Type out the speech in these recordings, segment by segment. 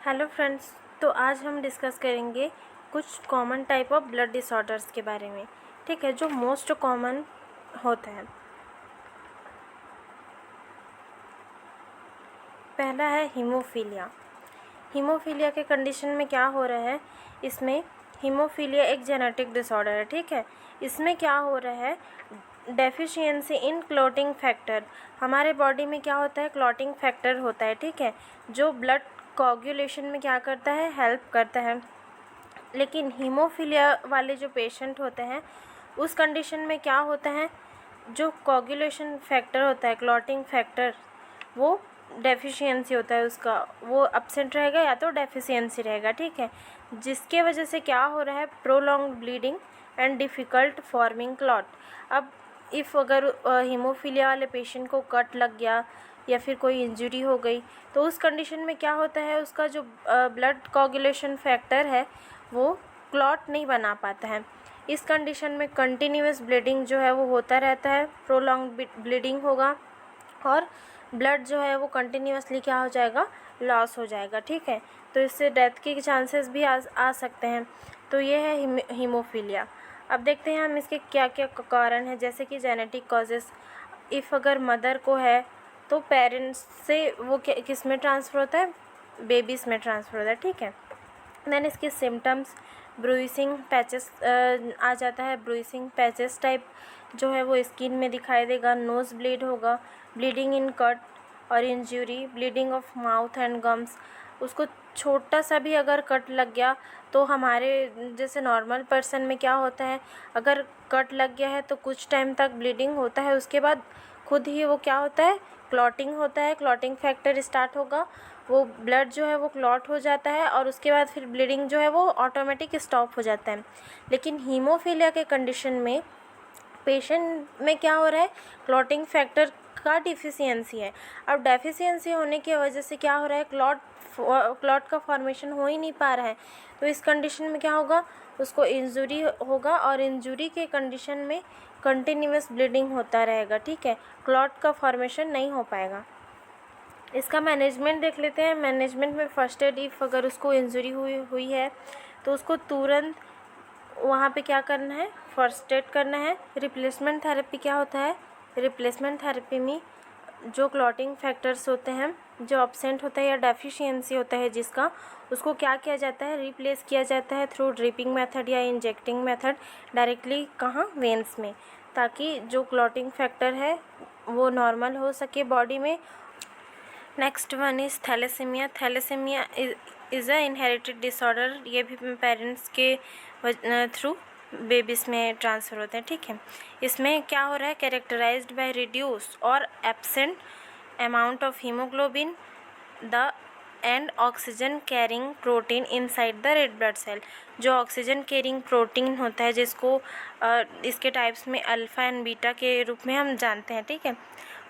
Hello friends. तो आज हम डिस्कस करेंगे कुछ common type of blood disorders के बारे में। ठीक है, जो मोस्ट कॉमन होता है। पहला है हीमोफीलिया। हीमोफीलिया के कंडीशन में क्या हो रहा है, इसमें हीमोफीलिया एक जेनेटिक डिसऑर्डर है। ठीक है, इसमें क्या हो रहा है, डेफिशिएंसी इन क्लॉटिंग फैक्टर। हमारे बॉडी में क्या होता है, क्लॉटिंग फैक्टर होता है। ठीक है, जो ब्लड कोagulation में क्या करता है, हेल्प करता है। लेकिन हीमोफीलिया वाले जो पेशेंट होते हैं उस कंडीशन में क्या होता है, जो कोagulation फैक्टर होता है, क्लॉटिंग फैक्टर, वो डेफिशिएंसी होता है उसका, वो अब्सेंट रहेगा या तो डेफिशिएंसी रहेगा। ठीक है, जिसके वजह से क्या हो रहा है, prolong bleeding and difficult forming clot. अब इफ़ अगर हीमोफीलिया वाले पेशेंट को कट लग गया या फिर कोई इंजरी हो गई, तो उस कंडीशन में क्या होता है, उसका जो ब्लड कोagulation फैक्टर है वो क्लॉट नहीं बना पाता है। इस कंडीशन में कंटिन्यूअस ब्लीडिंग जो है वो होता रहता है, प्रोलॉन्ग ब्लीडिंग होगा और ब्लड जो है वो कंटिन्यूअसली क्या हो जाएगा, लॉस हो जाएगा। ठीक है, तो इससे डेथ के चांसेस भी आ सकते हैं। तो ये है हीमोफीलिया। अब देखते हैं हम इसके क्या क्या कारण हैं, जैसे कि जेनेटिक कॉजेज़। इफ़ अगर मदर को है तो पेरेंट्स से वो किस में ट्रांसफ़र होता है, बेबीज़ में ट्रांसफ़र होता है। ठीक है, देन इसके सिम्टम्स, ब्रूइसिंग पैचेस आ जाता है। ब्रूइसिंग पैचेस टाइप जो है वो स्किन में दिखाई देगा, नोज़ ब्लीड होगा, ब्लीडिंग इन कट और injury, bleeding of mouth and gums. उसको छोटा सा भी अगर कट लग गया तो हमारे जैसे नॉर्मल पर्सन में क्या होता है, अगर कट लग गया है तो कुछ टाइम तक ब्लीडिंग होता है, उसके बाद खुद ही वो क्या होता है, क्लॉटिंग होता है, क्लॉटिंग फैक्टर स्टार्ट होगा, वो ब्लड जो है वो क्लॉट हो जाता है और उसके बाद फिर ब्लीडिंग जो है वो ऑटोमेटिक स्टॉप हो जाता है। लेकिन हीमोफीलिया के कंडीशन में पेशेंट में क्या हो रहा है, क्लॉटिंग फैक्टर का डिफिशियंसी है। अब डेफिशिएंसी होने की वजह से क्या हो रहा है, क्लॉट का फॉर्मेशन हो ही नहीं पा रहा है। तो इस कंडीशन में क्या होगा, उसको इंजरी होगा और इंजरी के कंडीशन में कंटिन्यूअस ब्लीडिंग होता रहेगा। ठीक है, क्लॉट का फॉर्मेशन नहीं हो पाएगा। इसका मैनेजमेंट देख लेते हैं। मैनेजमेंट में फर्स्ट एड, इफ़ अगर उसको इंजरी हुई है तो उसको तुरंत वहाँ पे क्या करना है, फर्स्ट एड करना है। रिप्लेसमेंट थेरेपी क्या होता है, रिप्लेसमेंट थेरेपी में जो क्लॉटिंग फैक्टर्स होते हैं, जो अब्सेंट होता है या डेफिशिएंसी होता है जिसका, उसको क्या किया जाता है, रिप्लेस किया जाता है थ्रू ड्रिपिंग मेथड या इंजेक्टिंग मेथड, डायरेक्टली कहाँ, वेंस में, ताकि जो क्लॉटिंग फैक्टर है वो नॉर्मल हो सके बॉडी में। Next one is thalassemia. Thalassemia is a inherited disorder. ये भी पेरेंट्स के थ्रू बेबीज़ में ट्रांसफ़र होते हैं। ठीक है, इसमें क्या हो रहा है, कैरेक्टराइज्ड बाय रिड्यूस और absent amount of haemoglobin the and oxygen carrying protein inside the red blood cell. जो ऑक्सीजन कैरिंग प्रोटीन होता है, जिसको इसके टाइप्स में अल्फ़ा एंड बीटा के रूप में हम जानते हैं। ठीक है,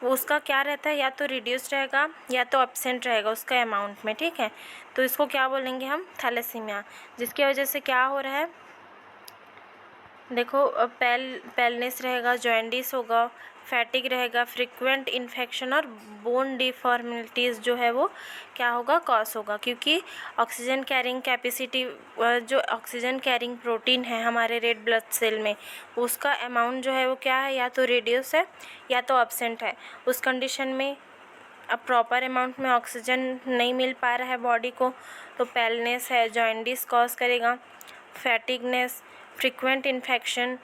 वो उसका क्या रहता है, या तो रिड्यूस रहेगा या तो एब्सेंट रहेगा उसका अमाउंट में। ठीक है, तो इसको क्या बोलेंगे हम, थैलेसीमिया। जिसकी वजह से क्या हो रहा है, देखो पेलनेस रहेगा, जॉइंडिस होगा, फैटिक रहेगा, फ्रिक्वेंट इन्फेक्शन और बोन डिफॉर्मिलिटीज़ जो है वो क्या होगा, कॉज होगा। क्योंकि ऑक्सीजन कैरिंग कैपेसिटी, जो ऑक्सीजन कैरिंग प्रोटीन है हमारे रेड ब्लड सेल में, उसका अमाउंट जो है वो क्या है, या तो रिड्यूस है या तो एब्सेंट है। उस कंडीशन में अब प्रॉपर अमाउंट में ऑक्सीजन नहीं मिल पा रहा है बॉडी को, तो पेलनेस है, जॉइंडिस कॉज करेगा, फैटिगनेस, फ्रिक्वेंट इन्फेक्शन,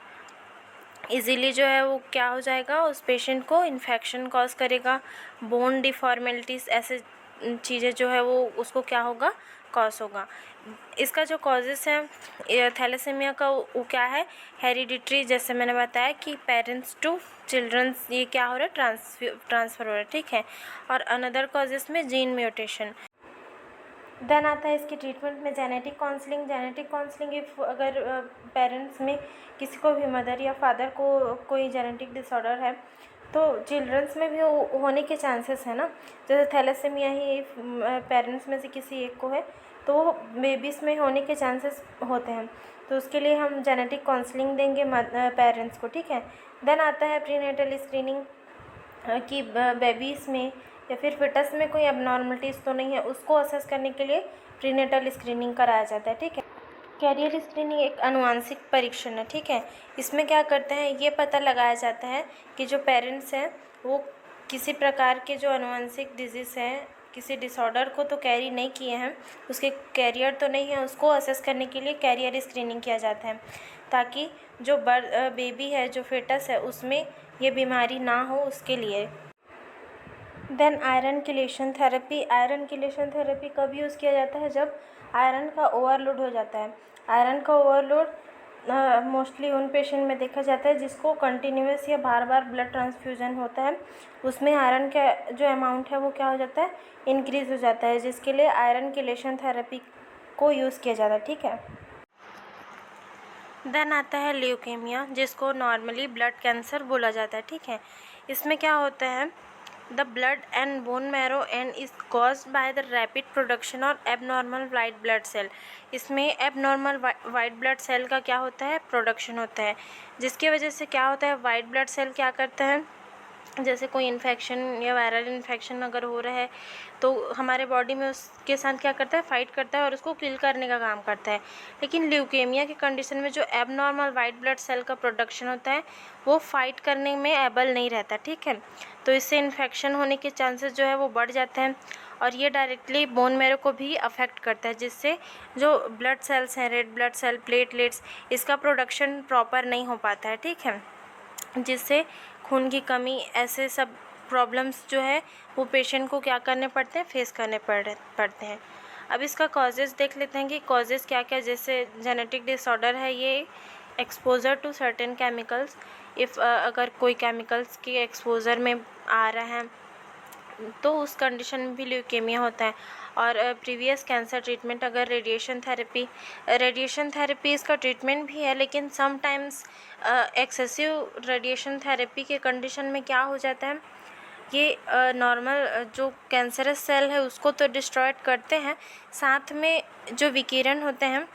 इजीली जो है वो क्या हो जाएगा, उस पेशेंट को इन्फेक्शन कॉज करेगा, बोन डिफॉर्मेलिटीज़, ऐसे चीज़ें जो है वो उसको क्या होगा, कॉज होगा। इसका जो कॉजेस है थैलेसीमिया का, वो क्या है, हेरिडिटरी, जैसे मैंने बताया कि पेरेंट्स टू चिल्ड्रंस, ये क्या हो रहा है, ट्रांसफ़र हो रहा है। ठीक है, और अनदर कॉजेस में जीन म्यूटेशन। देन आता है इसकी ट्रीटमेंट में genetic counselling. Genetic counselling if अगर पेरेंट्स में किसी को भी, मदर या फादर को कोई जेनेटिक डिसऑर्डर है तो चिल्ड्रंस में भी होने के चांसेस है ना। जैसे थैलेसीमिया ही पेरेंट्स में से किसी एक को है तो बेबीज़ में होने के चांसेस होते हैं, तो उसके लिए हम जेनेटिक काउंसलिंग देंगे पेरेंट्स को। ठीक है, देन आता है प्रीनेटल स्क्रीनिंग कि बेबीज़ में या फिर फिटस में कोई एबनॉर्मलिटीज़ तो नहीं है, उसको असेस करने के लिए प्रीनेटल स्क्रीनिंग कराया जाता है। ठीक है, कैरियर स्क्रीनिंग एक आनुवांशिक परीक्षण है। ठीक है, इसमें क्या करते हैं, ये पता लगाया जाता है कि जो पेरेंट्स हैं वो किसी प्रकार के जो आनुवांशिक डिजीज़ हैं, किसी डिसऑर्डर को तो कैरी नहीं किए हैं, उसके कैरियर तो नहीं है, उसको असेस करने के लिए कैरियर स्क्रीनिंग किया जाता है, ताकि जो बेबी है, जो फेटस है, उसमें ये बीमारी ना हो, उसके लिए। Then iron chelation therapy. Iron chelation therapy कब यूज़ किया जाता है, जब आयरन का ओवरलोड हो जाता है। आयरन का ओवरलोड मोस्टली उन पेशेंट में देखा जाता है जिसको कंटिन्यूस या बार बार ब्लड ट्रांसफ्यूजन होता है, उसमें आयरन का जो अमाउंट है वो क्या हो जाता है, इंक्रीज़ हो जाता है, जिसके लिए आयरन किलेशन थेरेपी को यूज़ किया जाता है। ठीक है, देन आता है ल्यूकेमिया, जिसको नॉर्मली ब्लड कैंसर बोला जाता है। ठीक है, इसमें क्या होता है, the blood and bone marrow and is caused by the rapid production और एबनॉर्मल वाइट ब्लड सेल। इसमें एबनॉर्मल वाइट ब्लड सेल का क्या होता है, प्रोडक्शन होता है, जिसकी वजह से क्या होता है, वाइट ब्लड सेल क्या करते हैं, जैसे कोई इन्फेक्शन या वायरल इन्फेक्शन अगर हो रहा है तो हमारे बॉडी में उसके साथ क्या करता है, फाइट करता है और उसको किल करने का काम करता है। लेकिन ल्यूकेमिया की कंडीशन में जो एबनॉर्मल वाइट ब्लड सेल का प्रोडक्शन होता है वो फाइट करने में एबल नहीं रहता। ठीक है, तो इससे इन्फेक्शन होने के चांसेस जो है वो बढ़ जाते हैं और ये डायरेक्टली बोन मैरो को भी अफेक्ट करता है, जिससे जो ब्लड सेल्स हैं, रेड ब्लड सेल, प्लेटलेट्स, इसका प्रोडक्शन प्रॉपर नहीं हो पाता है। ठीक है, जिससे खून की कमी, ऐसे सब प्रॉब्लम्स जो है वो पेशेंट को क्या करने पड़ते हैं, फेस करने पड़ते हैं। अब इसका कॉजेज़ देख लेते हैं कि कॉजेज़ क्या क्या, जैसे जेनेटिक डिसऑर्डर है ये, एक्सपोजर टू सर्टेन केमिकल्स, अगर कोई केमिकल्स के एक्सपोजर में आ रहा है तो उस कंडीशन में भी ल्यूकेमिया होता है। और प्रीवियस कैंसर ट्रीटमेंट, अगर रेडिएशन थेरेपी इसका ट्रीटमेंट भी है, लेकिन समटाइम्स एक्सेसिव रेडिएशन थेरेपी के कंडीशन में क्या हो जाता है, ये नॉर्मल जो कैंसरस सेल है उसको तो डिस्ट्रॉयड करते हैं, साथ में जो विकिरण होते हैं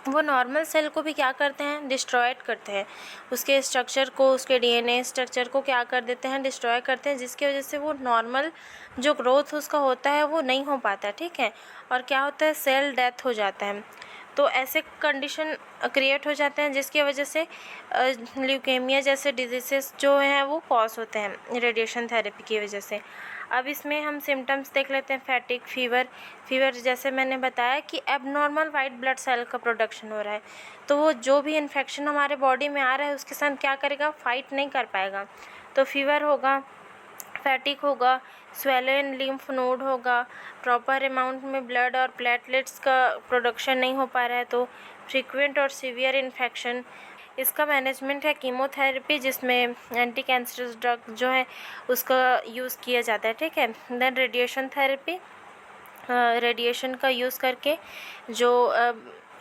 वो नॉर्मल सेल को भी क्या करते हैं, डिस्ट्रॉयड करते हैं, उसके स्ट्रक्चर को, उसके डीएनए स्ट्रक्चर को क्या कर देते हैं, डिस्ट्रॉय करते हैं, जिसकी वजह से वो नॉर्मल जो ग्रोथ उसका होता है वो नहीं हो पाता। ठीक है, और क्या होता है, सेल डेथ हो जाता है। तो ऐसे कंडीशन क्रिएट हो जाते हैं जिसकी वजह से ल्यूकेमिया जैसे डिजीज़ेस जो हैं वो कॉज होते हैं रेडिएशन थेरेपी की वजह से। अब इसमें हम सिम्टम्स देख लेते हैं। फैटिक, फीवर जैसे मैंने बताया कि एबनॉर्मल वाइट ब्लड सेल का प्रोडक्शन हो रहा है, तो वो जो भी इन्फेक्शन हमारे बॉडी में आ रहा है उसके साथ क्या करेगा, फाइट नहीं कर पाएगा, तो फीवर होगा, फैटिक होगा, स्वेलन लिम्फ नोड होगा, प्रॉपर अमाउंट में ब्लड और प्लेटलेट्स का प्रोडक्शन नहीं हो पा रहा है, तो फ्रीक्वेंट और सीवियर इन्फेक्शन। इसका मैनेजमेंट है कीमोथेरेपी, जिसमें एंटी कैंसरस ड्रग जो है उसका यूज़ किया जाता है। ठीक है, देन रेडिएशन थेरेपी, रेडिएशन का यूज़ करके जो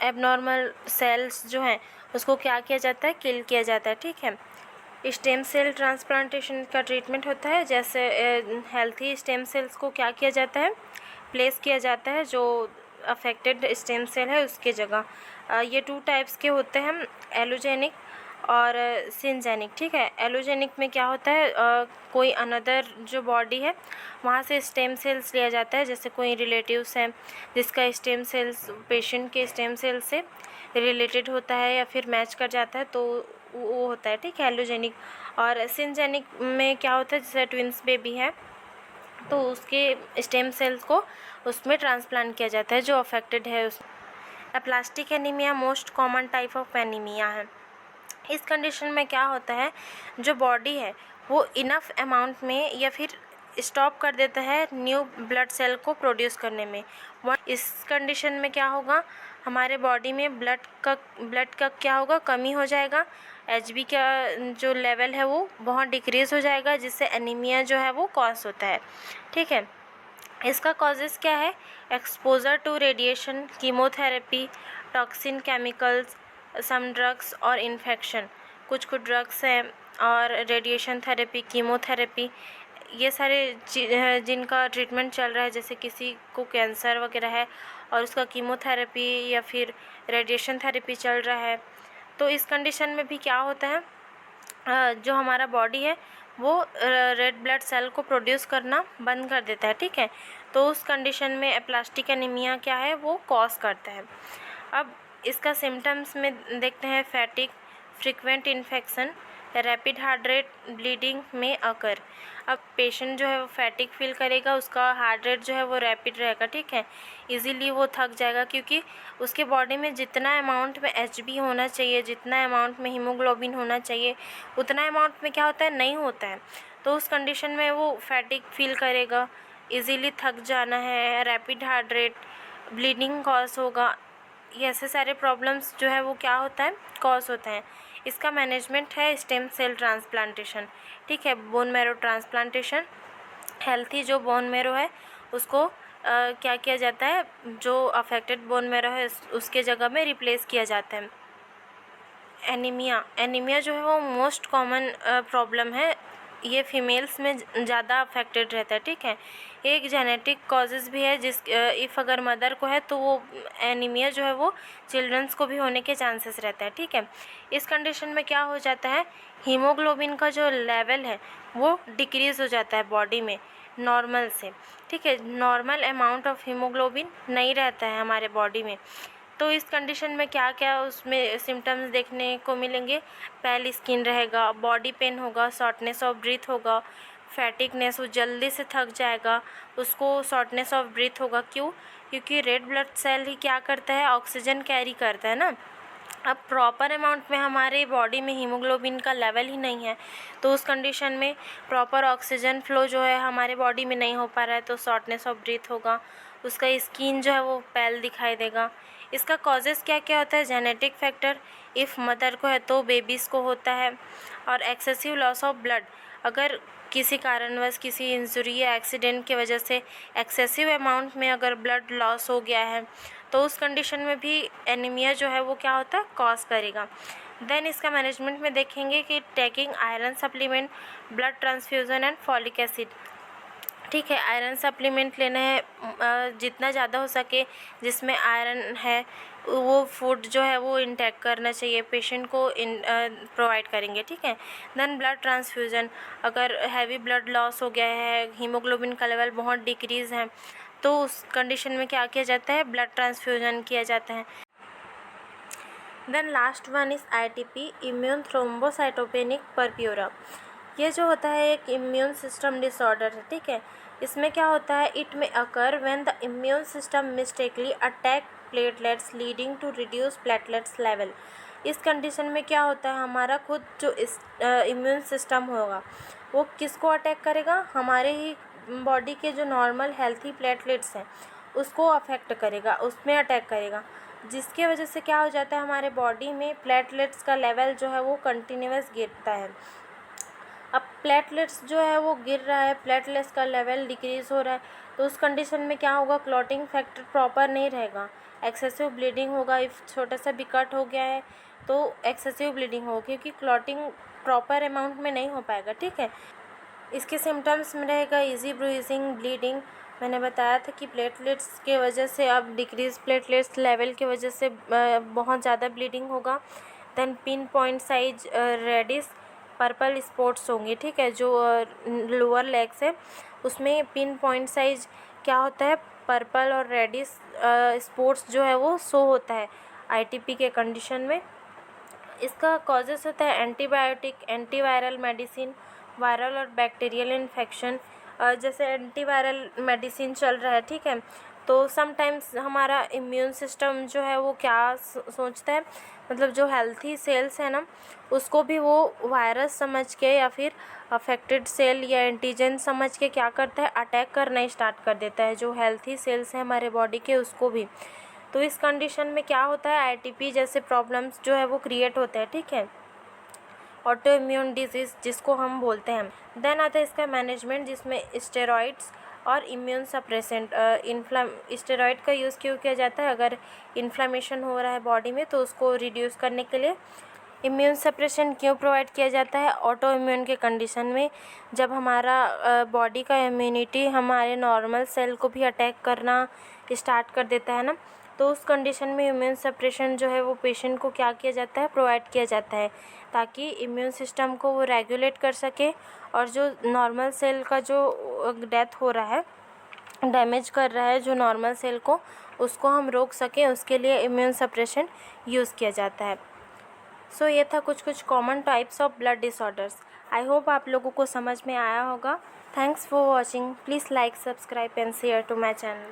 एबनॉर्मल सेल्स जो हैं उसको क्या किया जाता है, किल किया जाता है। ठीक है, स्टेम सेल ट्रांसप्लांटेशन का ट्रीटमेंट होता है, जैसे हेल्थी स्टेम सेल्स को क्या किया जाता है, प्लेस किया जाता है जो अफेक्टेड स्टेम सेल है उसके जगह। ये 2 टाइप्स के होते हैं, एलोजेनिक और सिंजेनिक। ठीक है, एलोजेनिक में क्या होता है, कोई अनदर जो बॉडी है वहाँ से स्टेम सेल्स लिया जाता है, जैसे कोई रिलेटिव्स हैं जिसका स्टेम सेल्स पेशेंट के स्टेम सेल से रिलेटेड होता है या फिर मैच कर जाता है, तो वो होता है। ठीक है, एलोजेनिक। और सिंजेनिक में क्या होता है, जैसे ट्विंस बेबी है तो उसके स्टेम सेल्स को उसमें ट्रांसप्लांट किया जाता है जो अफेक्टेड है उस। Aplastic anaemia most common type of anaemia है। इस कंडीशन में क्या होता है, जो बॉडी है वो इनफ अमाउंट में या फिर स्टॉप कर देता है न्यू ब्लड सेल को प्रोड्यूस करने में। इस कंडीशन में क्या होगा, हमारे बॉडी में ब्लड का क्या होगा, कमी हो जाएगा, एचबी का जो लेवल है वो बहुत डिक्रीज़ हो जाएगा, जिससे एनीमिया जो है वो कॉज होता है। ठीक है, इसका कॉजेज़ क्या है, exposure to radiation, chemotherapy, toxin, chemicals, some drugs और इन्फेक्शन। कुछ ड्रग्स हैं और रेडिएशन थेरेपी, कीमोथेरेपी, ये सारे जिनका ट्रीटमेंट चल रहा है, जैसे किसी को कैंसर वगैरह है और उसका कीमोथेरेपी या फिर रेडिएशन थेरेपी चल रहा है, तो इस कंडीशन में भी क्या होता है, जो हमारा बॉडी है वो रेड ब्लड सेल को प्रोड्यूस करना बंद कर देता है, ठीक है। तो उस कंडीशन में एप्लास्टिक एनीमिया क्या है, वो कॉज करता है। अब इसका सिम्टम्स में देखते हैं फैटिक, frequent infection, rapid heart rate, bleeding में अकर। अब पेशेंट जो है वो फैटिक फील करेगा, उसका हार्ट रेट जो है वो रैपिड रहेगा, ठीक है। इजीली वो थक जाएगा क्योंकि उसके बॉडी में जितना अमाउंट में एचबी होना चाहिए, जितना अमाउंट में हीमोग्लोबिन होना चाहिए, उतना अमाउंट में क्या होता है, नहीं होता है। तो उस कंडीशन में वो फैटिक फील करेगा, इजीली थक जाना है, rapid heart rate, bleeding cause होगा। ये ऐसे सारे प्रॉब्लम्स जो है वो क्या होता है, कॉज होता है। इसका मैनेजमेंट है स्टेम सेल ट्रांसप्लांटेशन, ठीक है, बोन मैरो ट्रांसप्लांटेशन। हेल्थी जो बोन मैरो है उसको क्या किया जाता है, जो अफेक्टेड बोन मैरो है उसके जगह में रिप्लेस किया जाता है। एनीमिया जो है वो मोस्ट कॉमन प्रॉब्लम है, ये फीमेल्स में ज़्यादा अफेक्टेड रहता है, ठीक है। एक जेनेटिक कॉजेज़ भी है जिस इफ़ अगर मदर को है तो वो एनीमिया जो है वो चिल्ड्रंस को भी होने के चांसेस रहता है, ठीक है। इस कंडीशन में क्या हो जाता है, हीमोग्लोबिन का जो लेवल है वो डिक्रीज़ हो जाता है बॉडी में नॉर्मल से, ठीक है। नॉर्मल अमाउंट ऑफ हीमोग्लोबिन नहीं रहता है हमारे बॉडी में। तो इस कंडीशन में क्या क्या उसमें सिम्टम्स देखने को मिलेंगे, पैल स्किन रहेगा, बॉडी पेन होगा, शॉर्टनेस ऑफ ब्रीथ होगा, फैटिकनेस, वो जल्दी से थक जाएगा, उसको शॉर्टनेस ऑफ ब्रीथ होगा। क्यों? क्योंकि रेड ब्लड सेल ही क्या करता है, ऑक्सीजन कैरी करता है ना। अब प्रॉपर अमाउंट में हमारे बॉडी में हीमोग्लोबिन का लेवल ही नहीं है, तो उस कंडीशन में प्रॉपर ऑक्सीजन फ्लो जो है हमारे बॉडी में नहीं हो पा रहा है, तो शॉर्टनेस ऑफ ब्रीथ होगा, उसका स्किन जो है वो पैल दिखाई देगा। इसका कॉजेज़ क्या क्या होता है, जेनेटिक फैक्टर, इफ़ मदर को है तो बेबीज़ को होता है। और एक्सेसिव लॉस ऑफ ब्लड, अगर किसी कारणवश किसी इंजरी या एक्सीडेंट की वजह से एक्सेसिव अमाउंट में अगर ब्लड लॉस हो गया है तो उस कंडीशन में भी एनीमिया जो है वो क्या होता है, कॉज करेगा। देन इसका मैनेजमेंट में देखेंगे कि taking iron supplement, blood transfusion and folic acid, ठीक है। आयरन सप्लीमेंट लेना है जितना ज़्यादा हो सके जिसमें आयरन है, वो फूड जो है वो इंटेक करना चाहिए, पेशेंट को प्रोवाइड करेंगे, ठीक है। देन ब्लड ट्रांसफ्यूज़न, अगर हैवी ब्लड लॉस हो गया है, हीमोग्लोबिन का लेवल बहुत डिक्रीज़ है, तो उस कंडीशन में क्या किया जाता है, ब्लड ट्रांसफ्यूज़न किया जाता है। Then last one is ITP, immune thrombocytopenic purpura. ये जो होता है एक इम्यून सिस्टम डिसऑर्डर है, ठीक है। इसमें क्या होता है, इट में occur when the immune system mistakenly attack platelets leading to reduce platelets level. इस कंडीशन में क्या होता है, हमारा खुद जो इस इम्यून सिस्टम होगा वो किसको अटैक करेगा, हमारे ही बॉडी के जो नॉर्मल हेल्थी प्लेटलेट्स हैं उसको अफेक्ट करेगा, उसमें अटैक करेगा, जिसके वजह से क्या हो जाता है, हमारे बॉडी में प्लेटलेट्स का लेवल जो है वो कंटिन्यूअस गिरता है। अब प्लेटलेट्स जो है वो गिर रहा है, प्लेटलेट्स का लेवल डिक्रीज़ हो रहा है, तो उस कंडीशन में क्या होगा, क्लॉटिंग फैक्टर प्रॉपर नहीं रहेगा, एक्सेसिव ब्लीडिंग होगा। इफ़ छोटा सा भी कट हो गया है तो एक्सेसिव ब्लीडिंग होगी क्योंकि क्लॉटिंग प्रॉपर अमाउंट में नहीं हो पाएगा, ठीक है। इसके सिम्टम्स में रहेगा ईजी ब्रूइजिंग, ब्लीडिंग। मैंने बताया था कि प्लेटलेट्स के वजह से, अब डिक्रीज प्लेटलेट्स लेवल की वजह से बहुत ज़्यादा ब्लीडिंग होगा। Then pin point size reddish purple spots होंगे, ठीक है। जो लोअर लेग्स है उसमें पिन पॉइंट साइज क्या होता है, पर्पल और रेडिश स्पॉट्स जो है वो शो होता है ITP के कंडीशन में। इसका कॉजेस होता है एंटीबायोटिक, एंटीवायरल मेडिसिन, वायरल और बैक्टीरियल इन्फेक्शन। जैसे एंटीवायरल मेडिसिन चल रहा है, ठीक है, तो समटाइम्स हमारा इम्यून सिस्टम जो है वो क्या सोचता है, मतलब जो हेल्थी सेल्स है ना उसको भी वो वायरस समझ के या फिर अफेक्टेड सेल या एंटीजन समझ के क्या करता है, अटैक करना स्टार्ट कर देता है जो हेल्थी सेल्स हैं हमारे बॉडी के, उसको भी। तो इस कंडीशन में क्या होता है, ITP जैसे प्रॉब्लम्स जो है वो क्रिएट होते हैं, ठीक है, ऑटो इम्यून डिजीज़ जिसको हम बोलते हैं। देन आता है इसका मैनेजमेंट, जिसमें स्टेरॉइड्स और इम्यून सप्रेसेंट। स्टेरॉइड का यूज़ क्यों किया जाता है, अगर इन्फ्लामेशन हो रहा है बॉडी में तो उसको रिड्यूस करने के लिए। इम्यून सप्रेशन क्यों प्रोवाइड किया जाता है, ऑटो इम्यून के कंडीशन में, जब हमारा बॉडी का इम्यूनिटी हमारे नॉर्मल सेल को भी अटैक करना स्टार्ट कर देता है ना, तो उस कंडीशन में इम्यून सप्रेशन जो है वो पेशेंट को क्या किया जाता है, प्रोवाइड किया जाता है, ताकि इम्यून सिस्टम को वो रेगुलेट कर सके और जो नॉर्मल सेल का जो डेथ हो रहा है, डैमेज कर रहा है जो नॉर्मल सेल को, उसको हम रोक सकें, उसके लिए इम्यून सप्रेशन यूज़ किया जाता है। सो ये था कुछ common types of blood disorders. I hope आप लोगों को समझ में आया होगा। Thanks for watching. Please like, subscribe and share to my channel.